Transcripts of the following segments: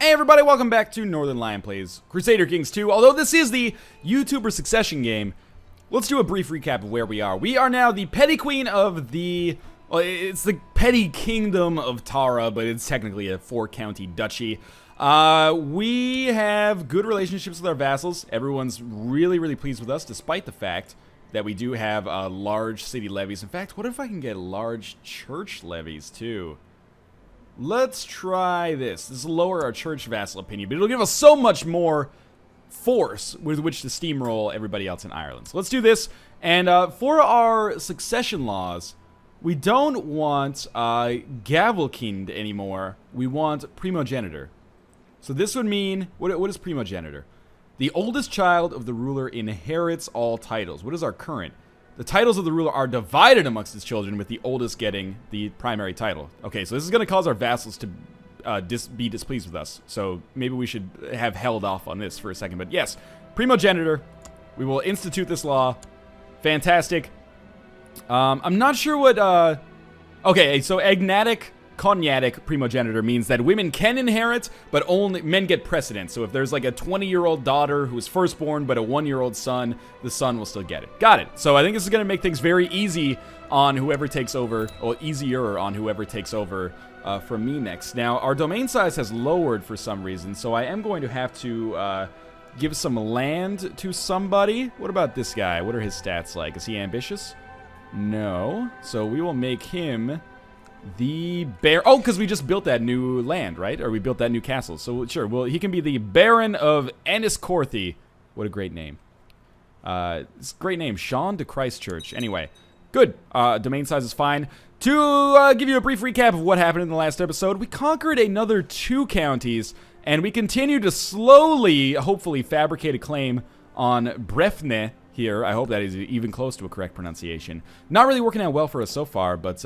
Hey everybody, welcome back to Northernlion Plays Crusader Kings II. Although this is the YouTuber succession game, let's do a brief recap of where we are. We are now the petty queen of the... Well, it's the petty kingdom of Tara, but it's technically a 4-county duchy. We have good relationships with our vassals. Everyone's really pleased with us, despite the fact that we do have large city levies. In fact, what if I can get large church levies, too? Let's try this. This will lower our church vassal opinion, but it'll give us so much more force with which to steamroll everybody else in Ireland. So let's do this. And for our succession laws, we don't want Gavelkind anymore. We want primogenitor. So this would mean, what is primogenitor? The oldest child of the ruler inherits all titles. What is our current? The titles of the ruler are divided amongst his children, with the oldest getting the primary title. Okay, so this is going to cause our vassals to be displeased with us. So maybe we should have held off on this for a second. But yes, primogenitor. We will institute this law. Fantastic. I'm not sure what... okay, so agnatic, cognatic primogenitor means that women can inherit, but only men get precedence. So if there's like a 20-year-old daughter who is firstborn, but a 1-year-old son, the son will still get it. Got it. So I think this is going to make things very easy on whoever takes over, or easier on whoever takes over from me next. Now, our domain size has lowered for some reason, so I am going to have to give some land to somebody. What about this guy? What are his stats like? Is he ambitious? No. So we will make him... the oh, because we just built that new land, right? Or we built that new castle. So, sure, well, he can be the Baron of Enniscorthy. What a great name. It's a great name. Sean de Christchurch. Anyway, good. Domain size is fine. To give you a brief recap of what happened in the last episode, we conquered another 2 counties, and we continue to slowly, hopefully, fabricate a claim on Brefne here. I hope that is even close to a correct pronunciation. Not really working out well for us so far, but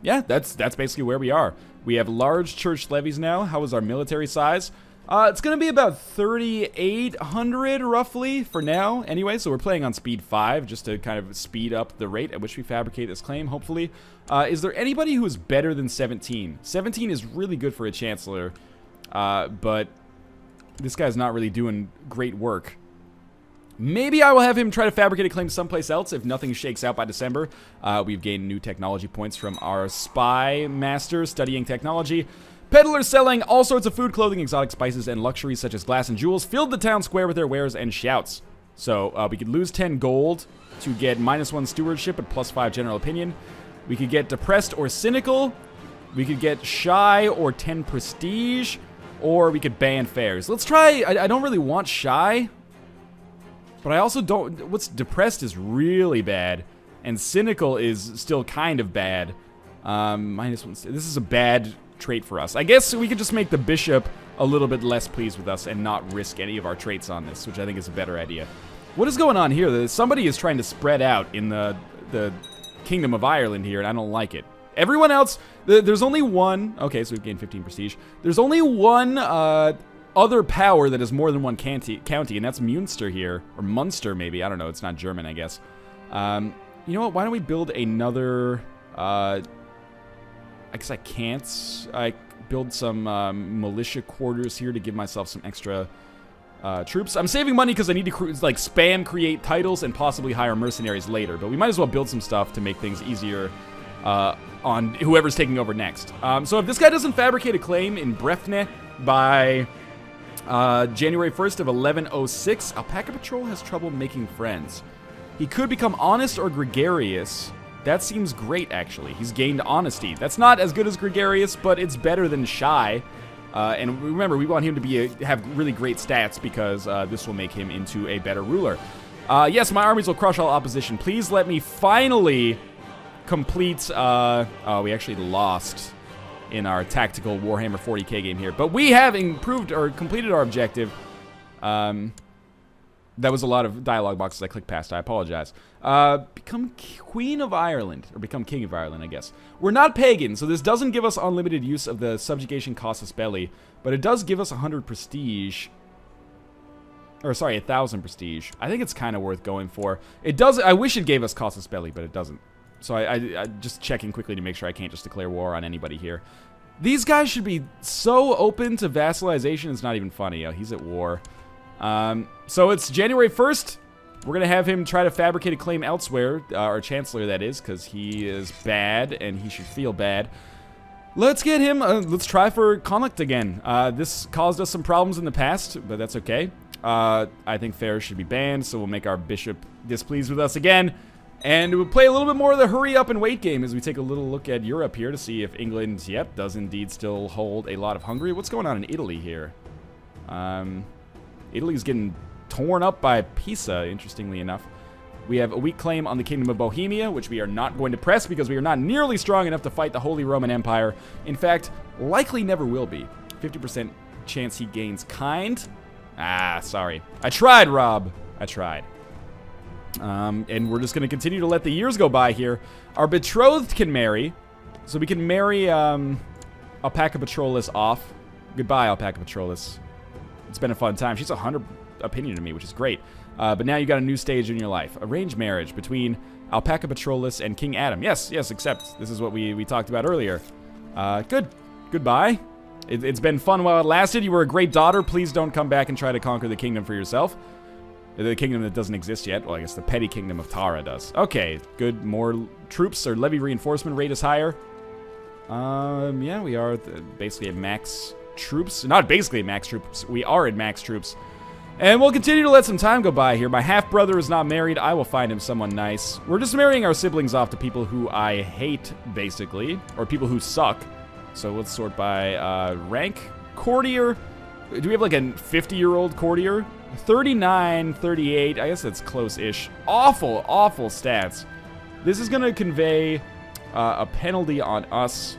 yeah, that's basically where we are. We have large church levies now. How is our military size? It's going to be about 3,800 roughly for now. Anyway, so we're playing on speed 5 just to kind of speed up the rate at which we fabricate this claim, hopefully. Is there anybody who is better than 17? 17 is really good for a chancellor, but this guy's not really doing great work. Maybe I will have him try to fabricate a claim someplace else if nothing shakes out by December. We've gained new technology points from our spy master studying technology. Peddlers selling all sorts of food, clothing, exotic spices, and luxuries such as glass and jewels filled the town square with their wares and shouts. So we could lose 10 gold to get -1 stewardship but +5 general opinion. We could get depressed or cynical. We could get shy or 10 prestige. Or we could ban fairs. Let's try... I don't really want shy. But I also don't... What's depressed is really bad. And cynical is still kind of bad. -1... This is a bad trait for us. I guess we could just make the bishop a little bit less pleased with us and not risk any of our traits on this, which I think is a better idea. What is going on here? Somebody is trying to spread out in the Kingdom of Ireland here, and I don't like it. Everyone else... There's only one... Okay, so we've gained 15 prestige. There's only one... other power that is more than one county, and that's Munster here. Or Munster, maybe. I don't know. It's not German, I guess. You know what? Why don't we build another... I guess I can't. I build some militia quarters here to give myself some extra troops. I'm saving money because I need to like spam create titles and possibly hire mercenaries later. But we might as well build some stuff to make things easier on whoever's taking over next. So if this guy doesn't fabricate a claim in Brefne by... January 1st of 1106, Alpaca Patrol has trouble making friends. He could become honest or gregarious. That seems great, actually. He's gained honesty. That's not as good as gregarious, but it's better than shy. And remember, we want him to have really great stats because this will make him into a better ruler. Yes, my armies will crush all opposition. Please let me finally complete... oh, we actually lost... in our tactical Warhammer 40k game here. But we have improved or completed our objective. That was a lot of dialogue boxes I clicked past. I apologize. Become Queen of Ireland. Or become King of Ireland, I guess. We're not pagan, so this doesn't give us unlimited use of the subjugation casus belli. But it does give us 100 prestige. Or, sorry, 1,000 prestige. I think it's kind of worth going for. It does... I wish it gave us casus belli, but it doesn't. So I just checking quickly to make sure I can't just declare war on anybody here. These guys should be so open to vassalization, it's not even funny. Oh, he's at war. So it's January 1st. We're going to have him try to fabricate a claim elsewhere, our chancellor, that is, because he is bad, and he should feel bad. Let's get him, let's try for conflict again. This caused us some problems in the past, but that's okay. I think fairs should be banned, so we'll make our bishop displeased with us again. And we'll play a little bit more of the hurry up and wait game as we take a little look at Europe here to see if England, yep, does indeed still hold a lot of Hungary. What's going on in Italy here? Italy's getting torn up by Pisa, interestingly enough. We have a weak claim on the Kingdom of Bohemia, which we are not going to press because we are not nearly strong enough to fight the Holy Roman Empire. In fact, likely never will be. 50% chance he gains kind. Ah, sorry. I tried, Rob. I tried. And we're just going to continue to let the years go by here. Our betrothed can marry. So we can marry Alpaca Petrolis off. Goodbye, Alpaca Petrolis. It's been a fun time. She's 100 opinion to me, which is great. But now you got a new stage in your life. Arranged marriage between Alpaca Petrolis and King Adam. Yes, accept. This is what we talked about earlier. Good. Goodbye. It's been fun while it lasted. You were a great daughter. Please don't come back and try to conquer the kingdom for yourself. The kingdom that doesn't exist yet. Well, I guess the petty kingdom of Tara does. Okay, good. More troops. Or levy reinforcement rate is higher. Yeah, we are basically at max troops. Not basically at max troops. We are at max troops. And we'll continue to let some time go by here. My half-brother is not married. I will find him someone nice. We're just marrying our siblings off to people who I hate, basically. Or people who suck. So let's sort by rank. Courtier. Do we have like a 50-year-old courtier? 39, 38. I guess that's close-ish. Awful, awful stats. This is going to convey a penalty on us.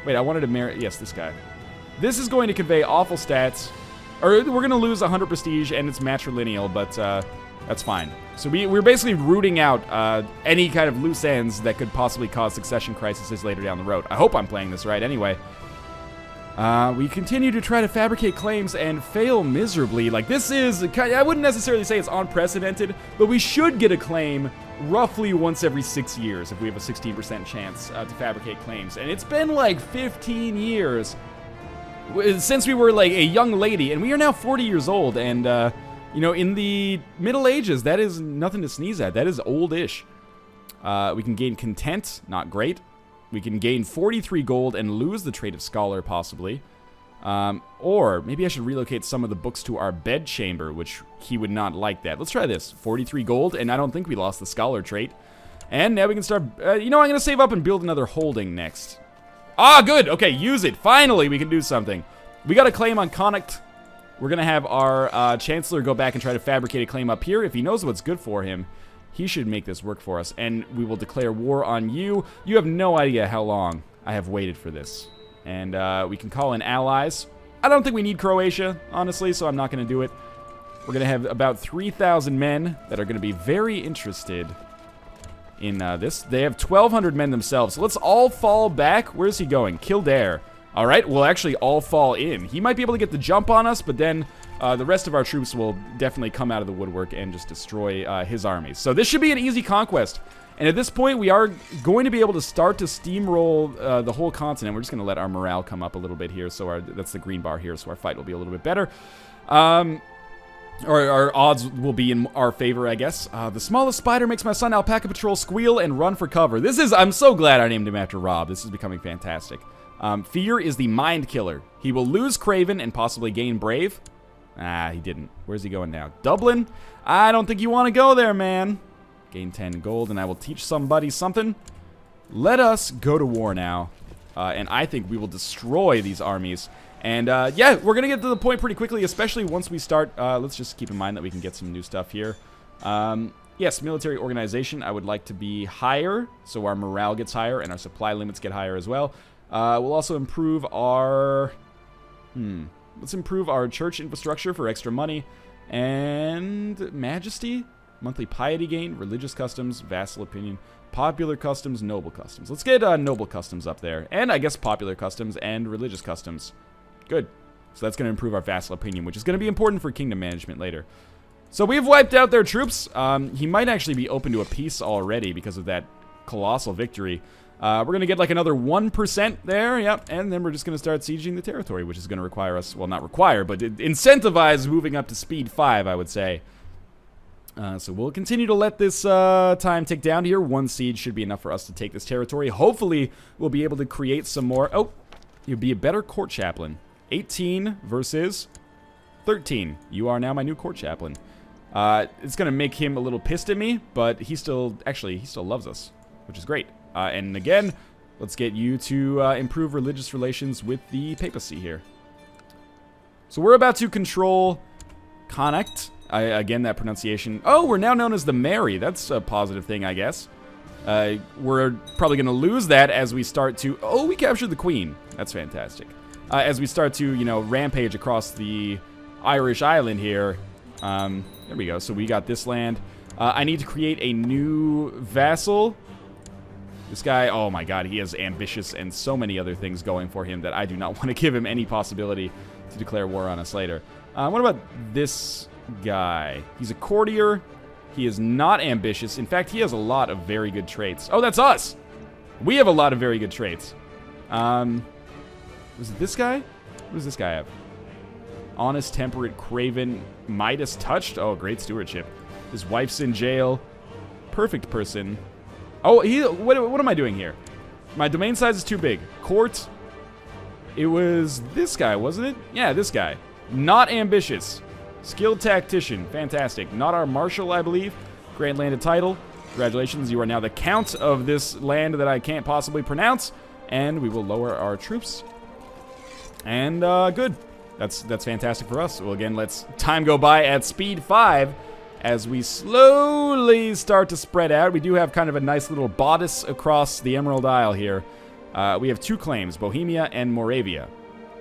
Wait, I wanted to marry... Yes, this guy. This is going to convey awful stats. Or we're going to lose 100 prestige, and it's matrilineal, but that's fine. So we're basically rooting out any kind of loose ends that could possibly cause succession crises later down the road. I hope I'm playing this right anyway. We continue to try to fabricate claims and fail miserably. Like, this is... I wouldn't necessarily say it's unprecedented, but we should get a claim roughly once every 6 years if we have a 16% chance to fabricate claims. And it's been like 15 years... since we were like a young lady, and we are now 40 years old, and you know, in the Middle Ages, that is nothing to sneeze at. That is old-ish. We can gain content, not great. We can gain 43 gold and lose the trait of scholar, possibly. Or maybe I should relocate some of the books to our bedchamber, which he would not like that. Let's try this. 43 gold, and I don't think we lost the scholar trait. And now we can start... you know, I'm going to save up and build another holding next. Ah, good. Okay, use it. Finally, we can do something. We got a claim on Connacht. We're going to have our Chancellor go back and try to fabricate a claim up here. If he knows what's good for him, he should make this work for us. And we will declare war on you. You have no idea how long I have waited for this. And we can call in allies. I don't think we need Croatia, honestly, so I'm not going to do it. We're going to have about 3,000 men that are going to be very interested in this. They have 1,200 men themselves. So let's all fall back. Where's he going? Kildare. All right, we'll actually all fall in. He might be able to get the jump on us, but then the rest of our troops will definitely come out of the woodwork and just destroy his armies. So this should be an easy conquest. And at this point, we are going to be able to start to steamroll the whole continent. We're just going to let our morale come up a little bit here. So that's the green bar here, so our fight will be a little bit better. Or our odds will be in our favor, I guess. The smallest spider makes my son Alpaca Patrol squeal and run for cover. I'm so glad I named him after Rob. This is becoming fantastic. Fear is the mind killer. He will lose Craven and possibly gain Brave. Ah, he didn't. Where's he going now? Dublin? I don't think you want to go there, man. Gain 10 gold, and I will teach somebody something. Let us go to war now. And I think we will destroy these armies. And, yeah, we're going to get to the point pretty quickly, especially once we start. Let's just keep in mind that we can get some new stuff here. Yes, military organization. I would like to be higher, so our morale gets higher and our supply limits get higher as well. We'll also improve our... Let's improve our church infrastructure for extra money. And majesty, monthly piety gain, religious customs, vassal opinion, popular customs, noble customs. Let's get noble customs up there. And I guess popular customs and religious customs. Good. So that's going to improve our vassal opinion, which is going to be important for kingdom management later. So we've wiped out their troops. He might actually be open to a peace already because of that colossal victory. We're going to get like another 1% there, yep, and then we're just going to start sieging the territory, which is going to require us, well, not require, but incentivize moving up to speed 5, I would say. So we'll continue to let this time tick down here. 1 siege should be enough for us to take this territory. Hopefully, we'll be able to create some more. Oh, you'd be a better court chaplain. 18 versus 13. You are now my new court chaplain. It's going to make him a little pissed at me, but he still loves us, which is great. And again, let's get you to improve religious relations with the papacy here. So we're about to control Connacht. Again, that pronunciation. Oh, we're now known as the Mary. That's a positive thing, I guess. We're probably going to lose that as we start to... Oh, we captured the Queen. That's fantastic. As we start to, you know, rampage across the Irish island here. There we go. So we got this land. I need to create a new vassal. This guy, oh my god, he is ambitious and so many other things going for him that I do not want to give him any possibility to declare war on us later. What about this guy? He's a courtier. He is not ambitious. In fact, he has a lot of very good traits. Oh, that's us! We have a lot of very good traits. Was it this guy? What does this guy have? Honest, temperate, craven, Midas touched. Oh, great stewardship. His wife's in jail. Perfect person. Oh, what am I doing here? My domain size is too big. Court. It was this guy, wasn't it? Yeah, this guy. Not ambitious. Skilled tactician. Fantastic. Not our marshal, I believe. Grant landed title. Congratulations, you are now the count of this land that I can't possibly pronounce. And we will lower our troops. And, good. That's fantastic for us. Well, again, let's time go by at speed 5 as we slowly start to spread out. We do have kind of a nice little bodice across the Emerald Isle here. We have 2 claims, Bohemia and Moravia,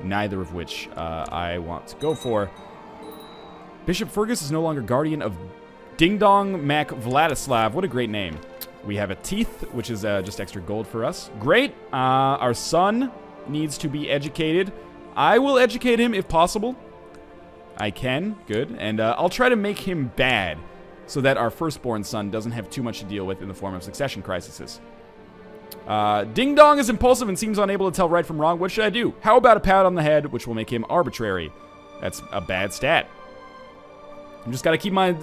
neither of which I want to go for. Bishop Fergus is no longer guardian of Ding Dong Mac Vladislav. What a great name. We have a Teeth, which is just extra gold for us. Great. Our son needs to be educated. I will educate him if possible. I can. Good. And I'll try to make him bad so that our firstborn son doesn't have too much to deal with in the form of succession crises. Ding Dong is impulsive and seems unable to tell right from wrong. What should I do? How about a pat on the head, which will make him arbitrary? That's a bad stat. I'm just got to keep my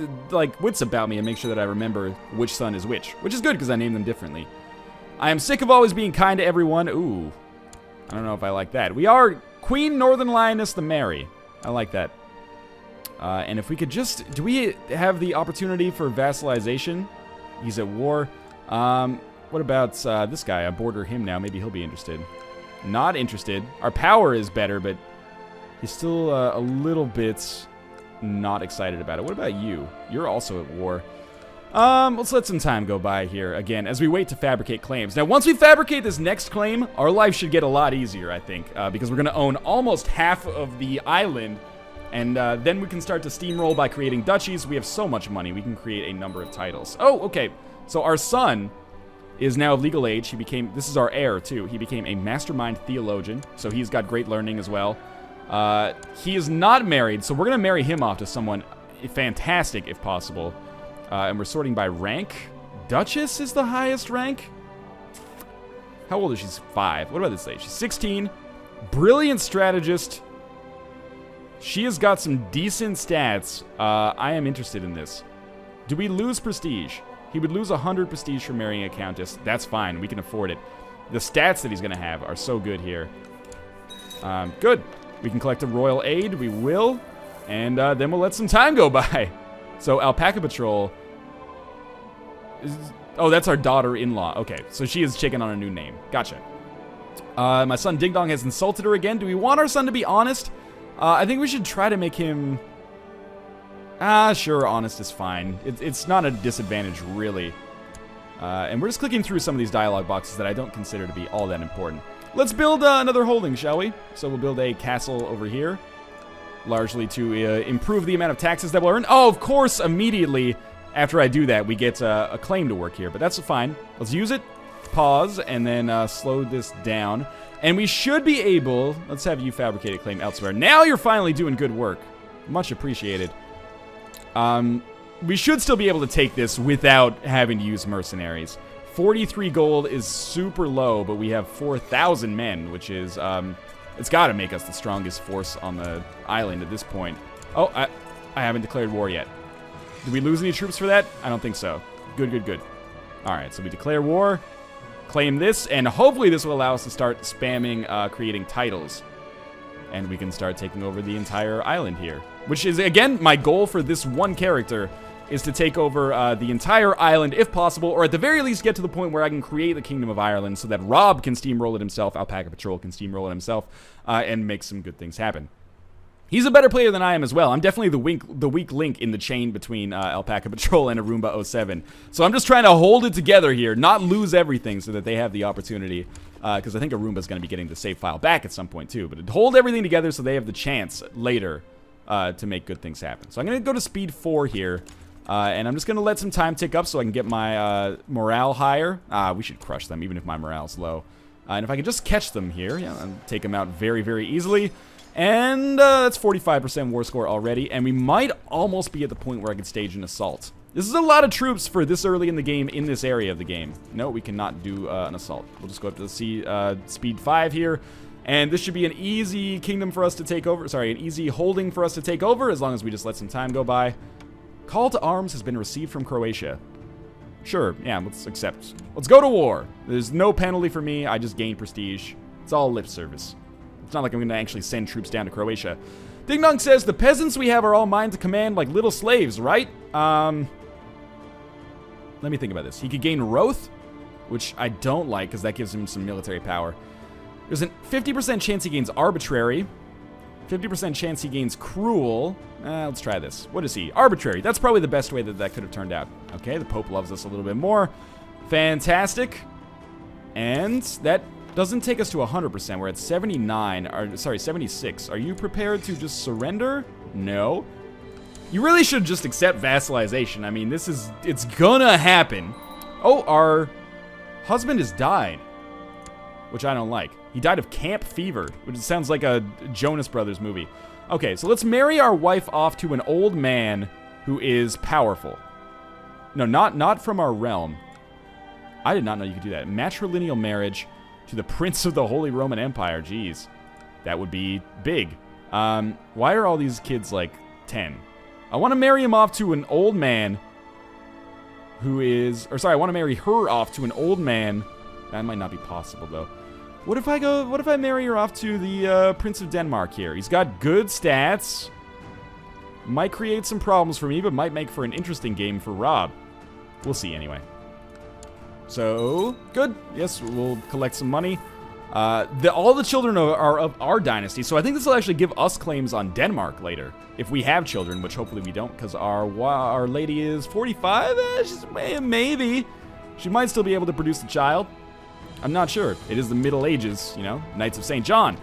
wits about me and make sure that I remember which son is which is good because I named them differently. I am sick of always being kind to everyone. Ooh. I don't know if I like that. We are Queen Northern Lioness the Mary. I like that. And if we could just... Do we have the opportunity for vassalization? He's at war. What about this guy? I border him now. Maybe he'll be interested. Not interested. Our power is better, but he's still a little bit not excited about it. What about you? You're also at war. Let's let some time go by here, again, as we wait to fabricate claims. Now, once we fabricate this next claim, our life should get a lot easier, I think, because we're going to own almost half of the island, and then we can start to steamroll by creating duchies. We have so much money, we can create a number of titles. Oh, okay, so our son is now of legal age. He became, this is our heir, too. He became a mastermind theologian, so he's got great learning as well. He is not married, so we're going to marry him off to someone fantastic, if possible. And we're sorting by rank. Duchess is the highest rank. How old is she? She's 5. What about this lady? She's 16. Brilliant strategist. She has got some decent stats. I am interested in this. Do we lose prestige? He would lose 100 prestige for marrying a countess. That's fine. We can afford it. The stats that he's going to have are so good here. Good. We can collect a royal aid. We will. And then we'll let some time go by. So, Alpaca Patrol... Oh, that's our daughter-in-law. Okay, so she is chicken on a new name. Gotcha. My son Ding Dong has insulted her again. Do we want our son to be honest? I think we should try to make him... sure, honest is fine. It's not a disadvantage, really. And we're just clicking through some of these dialogue boxes that I don't consider to be all that important. Let's build another holding, shall we? So we'll build a castle over here. Largely to improve the amount of taxes that we'll earn. Oh, of course, immediately after I do that, we get a claim to work here. But that's fine. Let's use it. Pause, and then slow this down. And we should be able... Let's have you fabricate a claim elsewhere. Now you're finally doing good work. Much appreciated. We should still be able to take this without having to use mercenaries. 43 gold is super low, but we have 4,000 men, which is, it's got to make us the strongest force on the island at this point. Oh, I haven't declared war yet. Did we lose any troops for that? I don't think so. Good, good, good. All right, so we declare war, claim this, and hopefully this will allow us to start spamming, creating titles. And we can start taking over the entire island here. Which is, again, my goal for this one character is to take over the entire island if possible, or at the very least get to the point where I can create the Kingdom of Ireland so that Rob can steamroll it himself, Alpaca Patrol can steamroll it himself, and make some good things happen. He's a better player than I am as well. I'm definitely the weak link in the chain between Alpaca Patrol and Arumba 07. So I'm just trying to hold it together here, not lose everything so that they have the opportunity, because I think Arumba's going to be getting the save file back at some point too, but hold everything together so they have the chance later to make good things happen. So I'm going to go to speed 4 here. And I'm just going to let some time tick up so I can get my morale higher. We should crush them, even if my morale's low. And if I could just catch them here, yeah, and take them out very, very easily. And that's 45% war score already. And we might almost be at the point where I could stage an assault. This is a lot of troops for this early in the game, in this area of the game. No, we cannot do an assault. We'll just go up to the speed 5 here. And this should be an easy kingdom for us to take over. Sorry, an easy holding for us to take over, as long as we just let some time go by. Call to arms has been received from Croatia. Sure, yeah, let's accept. Let's go to war. There's no penalty for me. I just gain prestige. It's all lip service. It's not like I'm going to actually send troops down to Croatia. Ding Dong says, the peasants we have are all mine to command like little slaves, right? Let me think about this. He could gain Roth, which I don't like because that gives him some military power. There's a 50% chance he gains arbitrary. 50% chance he gains cruel. Let's try this. What is he? Arbitrary. That's probably the best way that could have turned out. Okay, the Pope loves us a little bit more. Fantastic. And that doesn't take us to 100%. We're at 79. Or, sorry, 76. Are you prepared to just surrender? No. You really should just accept vassalization. I mean, it's gonna happen. Oh, our husband has died, which I don't like. He died of camp fever, which sounds like a Jonas Brothers movie. Okay, so let's marry our wife off to an old man who is powerful. No, not from our realm. I did not know you could do that. Matrilineal marriage to the Prince of the Holy Roman Empire. Jeez, that would be big. Why are all these kids like 10? I want to marry him off to an old man who is... Or sorry, I want to marry her off to an old man. That might not be possible, though. What if I marry her off to the Prince of Denmark here? He's got good stats. Might create some problems for me, but might make for an interesting game for Rob. We'll see anyway. So, good. Yes, we'll collect some money. All the children are of our dynasty, so I think this will actually give us claims on Denmark later. If we have children, which hopefully we don't, because our lady is 45? Maybe. She might still be able to produce a child. I'm not sure. It is the Middle Ages, you know, Knights of St. John.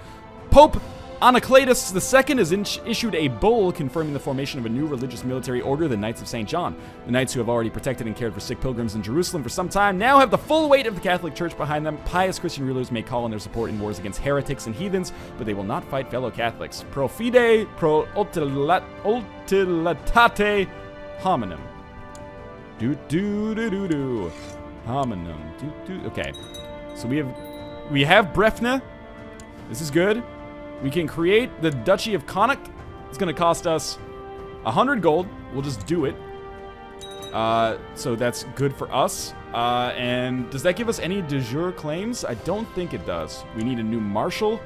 Pope Anacletus II has issued a bull confirming the formation of a new religious military order, the Knights of St. John. The knights who have already protected and cared for sick pilgrims in Jerusalem for some time now have the full weight of the Catholic Church behind them. Pious Christian rulers may call on their support in wars against heretics and heathens, but they will not fight fellow Catholics. Pro fide, pro utilitate hominum. Do. Hominum. Do. Okay. So we have Brefna. This is good. We can create the Duchy of Connacht. It's going to cost us 100 gold. We'll just do it. So that's good for us. And does that give us any de jure claims? I don't think it does. We need a new marshal.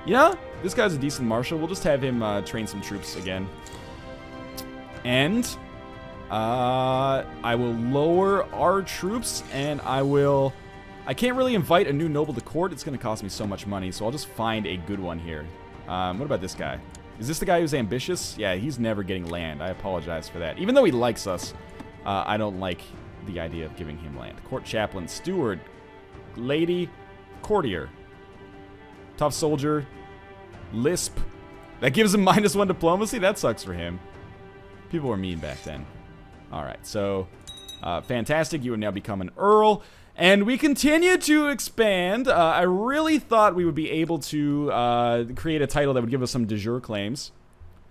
Yeah, this guy's a decent marshal. We'll just have him train some troops again. And I will lower our troops, and I can't really invite a new noble to court. It's going to cost me so much money, so I'll just find a good one here. What about this guy? Is this the guy who's ambitious? Yeah, he's never getting land. I apologize for that. Even though he likes us, I don't like the idea of giving him land. Court chaplain, steward, lady, courtier, tough soldier, lisp. That gives him -1 diplomacy? That sucks for him. People were mean back then. All right, so fantastic. You would now become an earl. And we continue to expand. I really thought we would be able to create a title that would give us some de jure claims.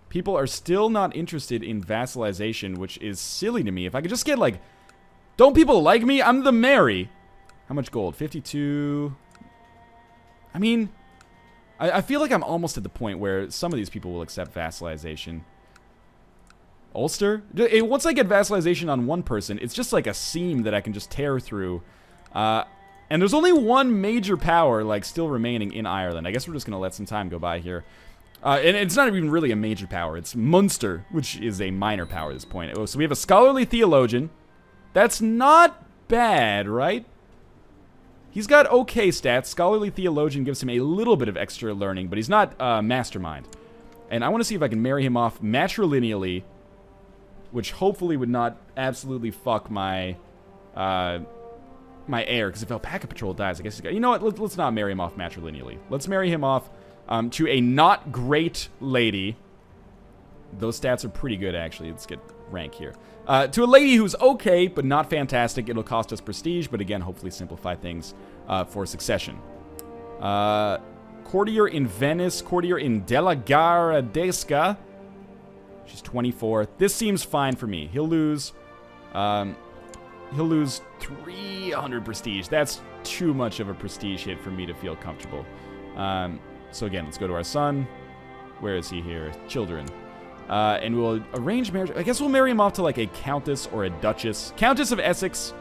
People are still not interested in vassalization, which is silly to me. If I could just get, like... Don't people like me? I'm the Mary. How much gold? 52. I mean, I feel like I'm almost at the point where some of these people will accept vassalization. Ulster? Once I get vassalization on one person, it's just like a seam that I can just tear through. And there's only one major power, like, still remaining in Ireland. I guess we're just going to let some time go by here. And it's not even really a major power. It's Munster, which is a minor power at this point. Oh, so we have a scholarly theologian. That's not bad, right? He's got okay stats. Scholarly theologian gives him a little bit of extra learning, but he's not mastermind. And I want to see if I can marry him off matrilineally, which hopefully would not absolutely fuck my my heir. Because if Alpaca Patrol dies, I guess he's got... You know what? Let's not marry him off matrilineally. Let's marry him off to a not great lady. Those stats are pretty good, actually. Let's get rank here. To a lady who's okay, but not fantastic. It'll cost us prestige, but again, hopefully simplify things for succession. Courtier in Venice. Courtier in Della Garadesca. She's 24. This seems fine for me. He'll lose 300 prestige. That's too much of a prestige hit for me to feel comfortable. So again, let's go to our son. Where is he here? Children. And we'll arrange marriage. I guess we'll marry him off to like a countess or a duchess. Countess of Essex,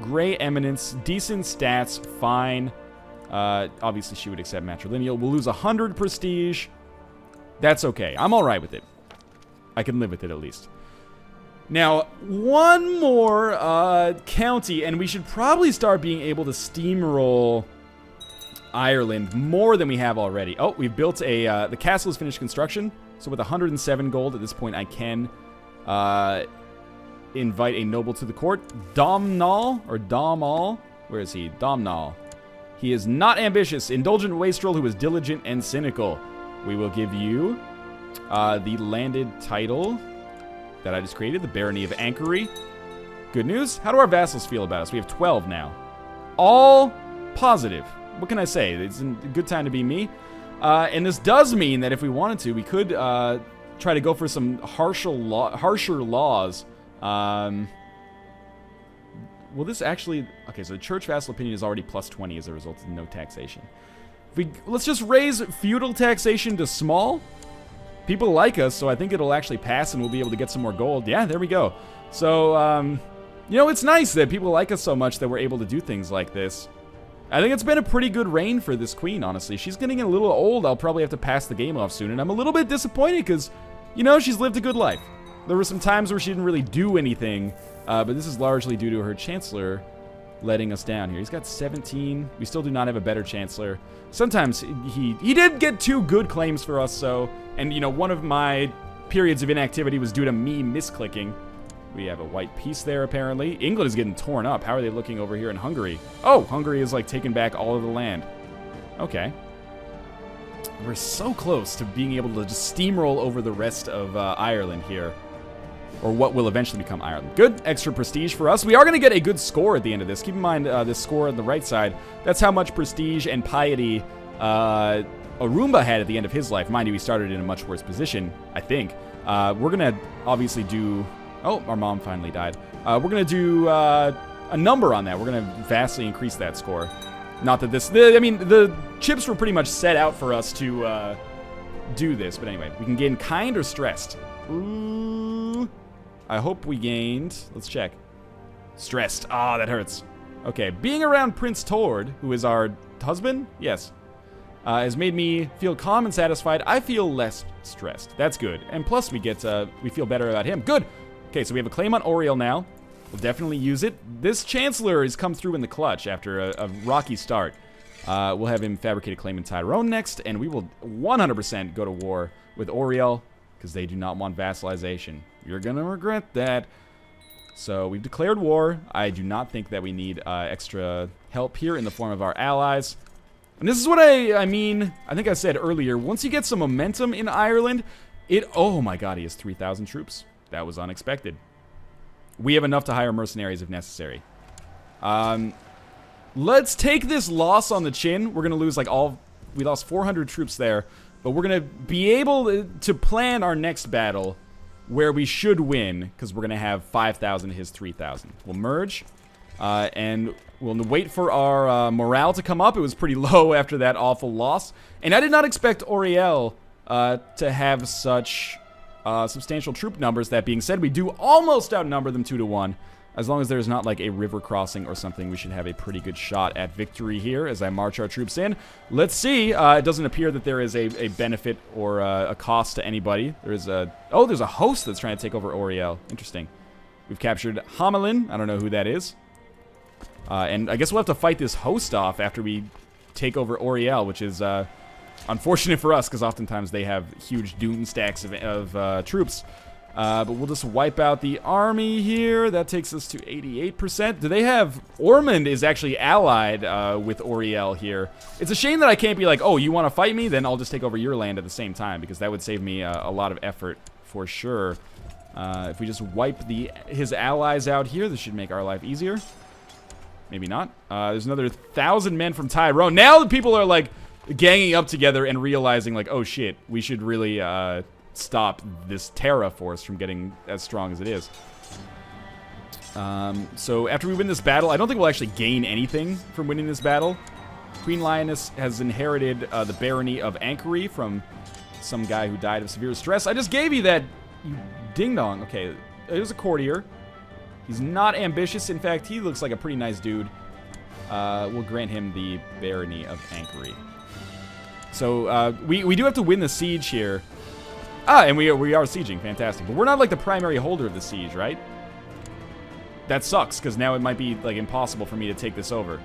Grey Eminence, decent stats, fine. Obviously, she would accept matrilineal. We'll lose 100 prestige. That's okay. I'm all right with it. I can live with it at least. Now, one more county, and we should probably start being able to steamroll Ireland more than we have already. Oh, we've built a... the castle is finished construction. So with 107 gold at this point, I can invite a noble to the court. Domnall, or Domall. Where is he? Domnall. He is not ambitious. Indulgent wastrel who is diligent and cynical. We will give you the landed title that I just created, the Barony of Anchory. Good news. How do our vassals feel about us? We have 12 now. All positive. What can I say? It's a good time to be me. And this does mean that if we wanted to, we could try to go for some harsher laws. Will this actually... Okay, so the church vassal opinion is already plus 20 as a result of no taxation. Let's just raise feudal taxation to small. People like us, so I think it'll actually pass and we'll be able to get some more gold. Yeah, there we go. So, you know, it's nice that people like us so much that we're able to do things like this. I think it's been a pretty good reign for this queen, honestly. She's getting a little old. I'll probably have to pass the game off soon, and I'm a little bit disappointed because, you know, she's lived a good life. There were some times where she didn't really do anything, but this is largely due to her chancellor letting us down here. He's got 17. We still do not have a better chancellor. Sometimes he did get 2 good claims for us, so... And, you know, one of my periods of inactivity was due to me misclicking. We have a white piece there, apparently. England is getting torn up. How are they looking over here in Hungary? Oh, Hungary is, like, taking back all of the land. Okay. We're so close to being able to just steamroll over the rest of Ireland here. Or what will eventually become Ireland. Good. Extra prestige for us. We are going to get a good score at the end of this. Keep in mind this score on the right side. That's how much prestige and piety Arumba had at the end of his life. Mind you, he started in a much worse position, I think. We're going to obviously do... Oh, our mom finally died. We're going to do a number on that. We're going to vastly increase that score. Not that this... I mean, the chips were pretty much set out for us to do this. But anyway, we can gain kind or stressed. Ooh. I hope we gained... Let's check. Stressed. Ah, that hurts. Okay, being around Prince Tord, who is our husband? Yes. Has made me feel calm and satisfied. I feel less stressed. That's good. And plus we get... we feel better about him. Good! Okay, so we have a claim on Oriel now. We'll definitely use it. This Chancellor has come through in the clutch after a rocky start. We'll have him fabricate a claim in Tyrone next, and we will 100% go to war with Oriel, because they do not want vassalization. You're going to regret that. So we've declared war. I do not think that we need extra help here in the form of our allies. And this is what I mean. I think I said earlier, once you get some momentum in Ireland, oh my god, he has 3,000 troops. That was unexpected. We have enough to hire mercenaries if necessary. Let's take this loss on the chin. We're going to lose like we lost 400 troops there. But we're going to be able to plan our next battle where we should win. Because we're going to have 5,000 to his 3,000. We'll merge. And we'll wait for our morale to come up. It was pretty low after that awful loss. And I did not expect Oriel to have such substantial troop numbers. That being said, we do almost outnumber them 2-1. As long as there's not like a river crossing or something, we should have a pretty good shot at victory here as I march our troops in. Let's see. It doesn't appear that there is a benefit or a cost to anybody. There's a host that's trying to take over Oriel. Interesting. We've captured Hamelin. I don't know who that is. And I guess we'll have to fight this host off after we take over Oriel, which is unfortunate for us because oftentimes they have huge dune stacks of troops. But we'll just wipe out the army here. That takes us to 88%. Do they have... Ormond is actually allied with Oriel here. It's a shame that I can't be like, oh, you want to fight me? Then I'll just take over your land at the same time, because that would save me a lot of effort for sure. If we just wipe his allies out here, this should make our life easier. Maybe not. There's another 1,000 men from Tyrone. Now the people are like ganging up together and realizing like, oh shit, we should really... stop this Terra force from getting as strong as it is. So after we win this battle, I don't think we'll actually gain anything from winning this battle. Queen Lioness has inherited the barony of Anchory from some guy who died of severe stress. I just gave you that, you ding-dong. Okay, there's a courtier. He's not ambitious. In fact, he looks like a pretty nice dude. We'll grant him the barony of Anchory. So we do have to win the siege here. And we are sieging. Fantastic. But we're not like the primary holder of the siege, right? That sucks, because now it might be like impossible for me to take this over.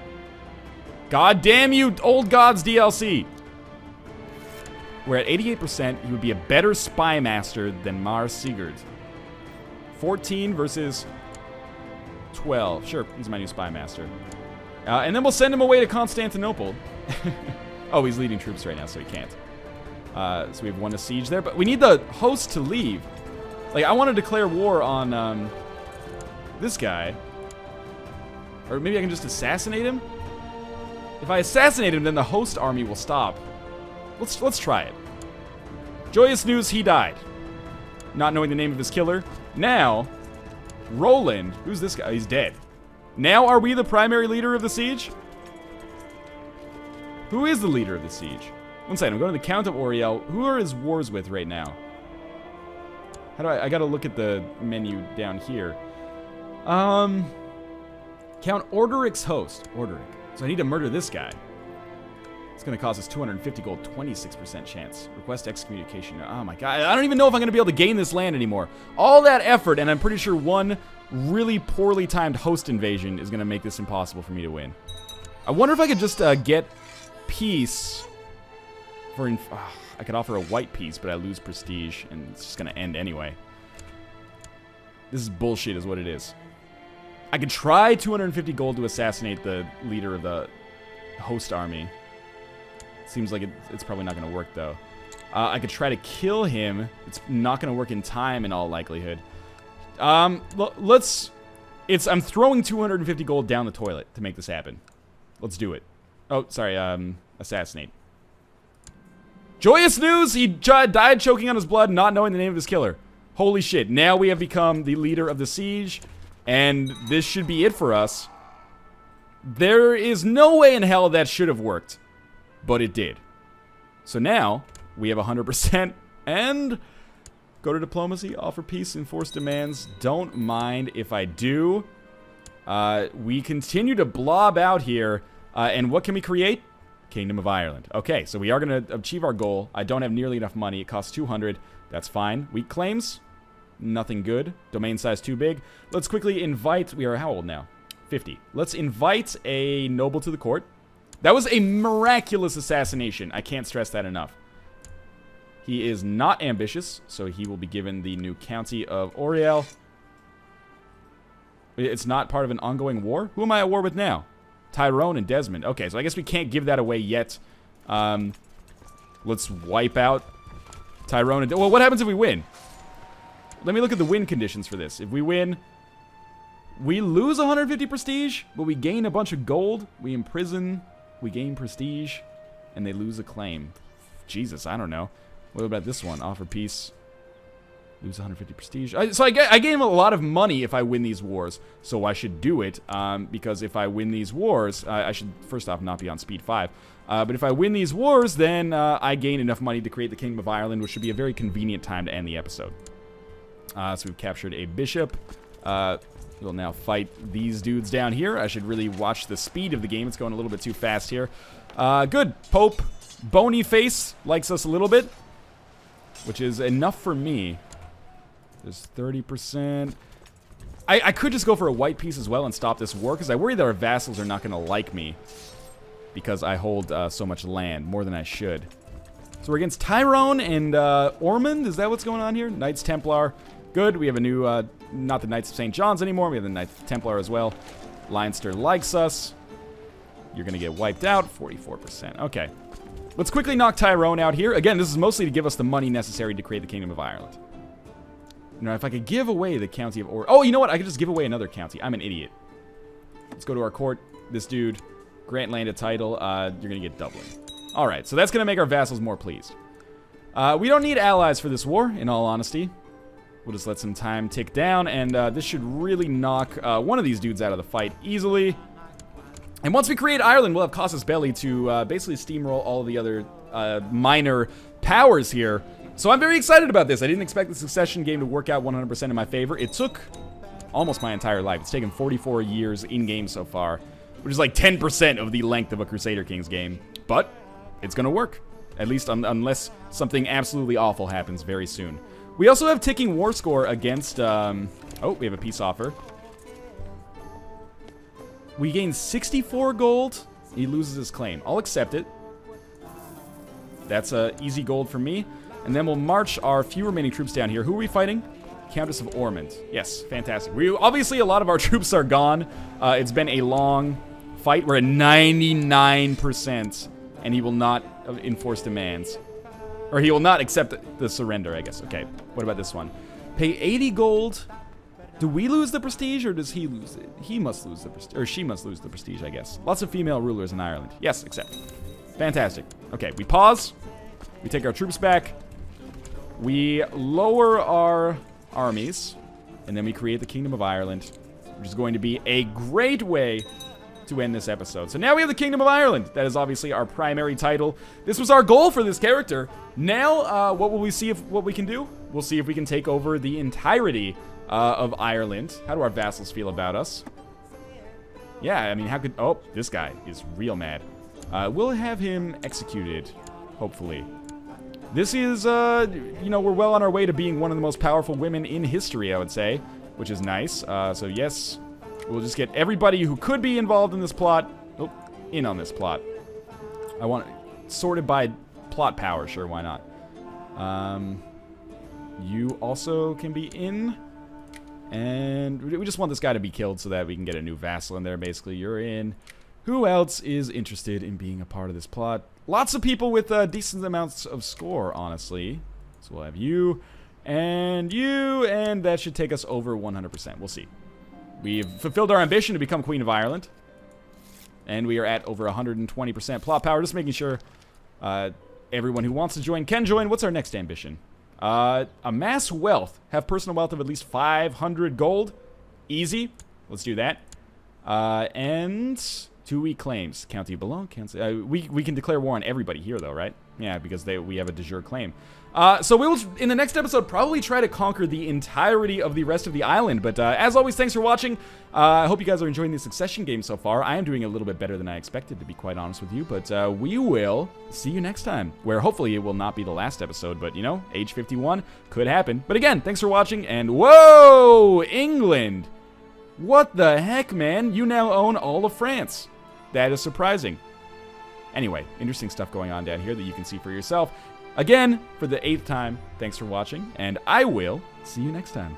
God damn you, Old Gods DLC! We're at 88%. He would be a better spy master than Mar Sigurd. 14 versus 12. Sure, he's my new spy master. And then we'll send him away to Constantinople. Oh, he's leading troops right now, so he can't. So we have won a siege there, but we need the host to leave. Like, I want to declare war on this guy. Or maybe I can just assassinate him? If I assassinate him, then the host army will stop. Let's try it. Joyous news, he died. Not knowing the name of his killer. Now, Roland, who's this guy? He's dead. Now are we the primary leader of the siege? Who is the leader of the siege? One second, I'm going to the Count of Oriel. Who are his wars with right now? How do I gotta look at the menu down here. Count Orderic's host. Orderic. So I need to murder this guy. It's going to cost us 250 gold, 26% chance. Request excommunication. Oh my god, I don't even know if I'm going to be able to gain this land anymore. All that effort, and I'm pretty sure one really poorly timed host invasion is going to make this impossible for me to win. I wonder if I could just get peace... I could offer a white peace, but I lose prestige, and it's just going to end anyway. This is bullshit is what it is. I could try 250 gold to assassinate the leader of the host army. Seems like it's probably not going to work, though. I could try to kill him. It's not going to work in time, in all likelihood. I'm throwing 250 gold down the toilet to make this happen. Let's do it. Oh, sorry, assassinate. Joyous news! He died choking on his blood, not knowing the name of his killer. Holy shit. Now we have become the leader of the siege, and this should be it for us. There is no way in hell that should have worked, but it did. So now, we have 100%, and go to diplomacy, offer peace, enforce demands. Don't mind if I do. We continue to blob out here, and what can we create? Kingdom of Ireland. Okay, so we are going to achieve our goal. I don't have nearly enough money. It costs 200. That's fine. Weak claims? Nothing good. Domain size too big. Let's quickly invite... We are how old now? 50. Let's invite a noble to the court. That was a miraculous assassination. I can't stress that enough. He is not ambitious, so he will be given the new county of Oriel. It's not part of an ongoing war? Who am I at war with now? Tyrone and Desmond. Okay, so I guess we can't give that away yet. Let's wipe out Tyrone and... Well, what happens if we win? Let me look at the win conditions for this. If we win, we lose 150 prestige, but we gain a bunch of gold. We imprison, we gain prestige, and they lose a claim. Jesus, I don't know. What about this one? Offer peace. Lose 150 prestige. So I gain a lot of money if I win these wars. So I should do it, because if I win these wars, I should, first off, not be on speed 5. But if I win these wars, then I gain enough money to create the Kingdom of Ireland, which should be a very convenient time to end the episode. So we've captured a bishop. We'll now fight these dudes down here. I should really watch the speed of the game. It's going a little bit too fast here. Good. Pope Bony Face likes us a little bit, which is enough for me. There's 30%. I could just go for a white piece as well and stop this war, because I worry that our vassals are not going to like me because I hold so much land, more than I should. So we're against Tyrone and Ormond. Is that what's going on here? Knights Templar. Good. We have a new, not the Knights of St. John's anymore. We have the Knights Templar as well. Leinster likes us. You're going to get wiped out. 44%. Okay. Let's quickly knock Tyrone out here. Again, this is mostly to give us the money necessary to create the Kingdom of Ireland. You know, if I could give away the county of Oh, you know what? I could just give away another county. I'm an idiot. Let's go to our court. This dude. Grant land a title. You're going to get Dublin. Alright, so that's going to make our vassals more pleased. We don't need allies for this war, in all honesty. We'll just let some time tick down, and this should really knock one of these dudes out of the fight easily. And once we create Ireland, we'll have Casus Belli to basically steamroll all of the other minor powers here. So I'm very excited about this. I didn't expect the succession game to work out 100% in my favor. It took almost my entire life. It's taken 44 years in-game so far, which is like 10% of the length of a Crusader Kings game. But it's going to work, at least unless something absolutely awful happens very soon. We also have ticking war score against... oh, we have a peace offer. We gain 64 gold. He loses his claim. I'll accept it. That's easy gold for me. And then we'll march our few remaining troops down here. Who are we fighting? Countess of Ormond. Yes, fantastic. Obviously, a lot of our troops are gone. It's been a long fight. We're at 99%, and he will not enforce demands. Or he will not accept the surrender, I guess. Okay, what about this one? Pay 80 gold. Do we lose the prestige, or does he lose it? He must lose the prestige, or she must lose the prestige, I guess. Lots of female rulers in Ireland. Yes, accept. Fantastic. Okay, we pause. We take our troops back. We lower our armies, and then we create the Kingdom of Ireland, which is going to be a great way to end this episode. So now we have the Kingdom of Ireland. That is obviously our primary title. This was our goal for this character. Now, what will we see what we can do? We'll see if we can take over the entirety of Ireland. How do our vassals feel about us? Yeah, I mean, how could... Oh, this guy is real mad. We'll have him executed, hopefully. This is, you know, we're well on our way to being one of the most powerful women in history, I would say, which is nice. So yes, we'll just get everybody who could be involved in this plot in on this plot. I want it sorted by plot power, sure, why not? You also can be in, and we just want this guy to be killed so that we can get a new vassal in there, basically. You're in. Who else is interested in being a part of this plot? Lots of people with decent amounts of score, honestly. So we'll have you, and that should take us over 100%. We'll see. We've fulfilled our ambition to become Queen of Ireland, and we are at over 120% plot power. Just making sure everyone who wants to join can join. What's our next ambition? Amass wealth. Have personal wealth of at least 500 gold. Easy. Let's do that. And... 2 weak claims. County below. We can declare war on everybody here, though, right? Yeah, because we have a de jure claim. So we will, in the next episode, probably try to conquer the entirety of the rest of the island. But as always, thanks for watching. I hope you guys are enjoying the Succession game so far. I am doing a little bit better than I expected, to be quite honest with you. But we will see you next time, where hopefully it will not be the last episode. But, you know, age 51 could happen. But again, thanks for watching. And whoa, England. What the heck, man? You now own all of France. That is surprising. Anyway, interesting stuff going on down here that you can see for yourself. Again, for the 8th time, thanks for watching, and I will see you next time.